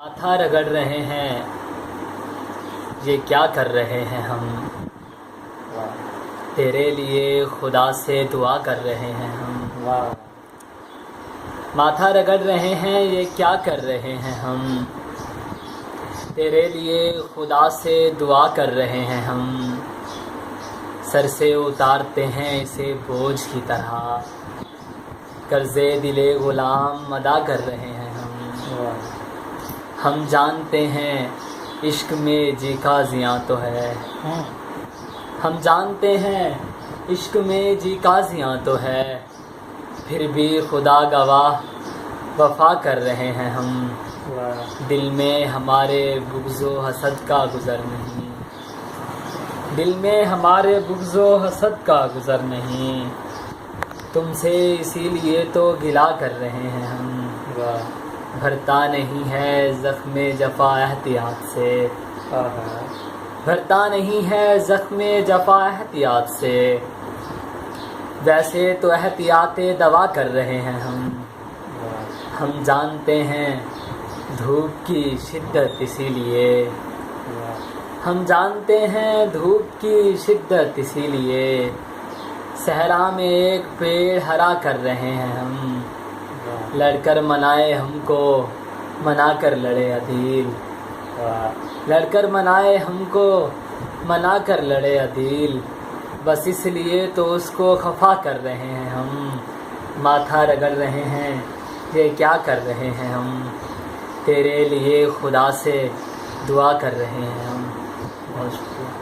ماتھا رگڑ رہے ہیں، یہ کیا کر رہے ہیں ہم؟ تیرے لیے خدا سے دعا کر رہے ہیں ہم۔ ماتھا رگڑ رہے ہیں، یہ کیا کر رہے ہیں ہم؟ تیرے لیے خدا سے دعا کر رہے ہیں ہم۔ سر سے اتارتے ہیں اسے بوجھ کی طرح، قرضے دل غلام ادا کر رہے ہیں ہم۔ ہم جانتے ہیں عشق میں جی کا زیاں تو ہے، ہم جانتے ہیں عشق میں جی کا زیاں تو ہے، پھر بھی خدا گواہ وفا کر رہے ہیں ہم۔ دل میں ہمارے بغض و حسد کا گزر نہیں، دل میں ہمارے بغض و حسد کا گزر نہیں، تم سے اسی لیے تو گلہ کر رہے ہیں ہم۔ بھرتا نہیں ہے زخم جفا احتیاط سے، بھرتا نہیں ہے زخم جفا احتیاط سے، ویسے تو احتیاط دوا کر رہے ہیں ہم۔ ہم جانتے ہیں دھوپ کی شدت اسی لیے، ہم جانتے ہیں دھوپ کی شدت اسی لیے، صحرا میں ایک پیڑ ہرا کر رہے ہیں ہم۔ لڑ کر منائے ہم کو منا کر لڑے عدیل، لڑ کر منائے ہم کو منا کر لڑے عدیل، بس اس لیے تو اس کو خفا کر رہے ہیں ہم۔ ماتھا رگڑ رہے ہیں، یہ کیا کر رہے ہیں ہم؟ تیرے لیے خدا سے دعا کر رہے ہیں ہم۔ بہت شکریہ۔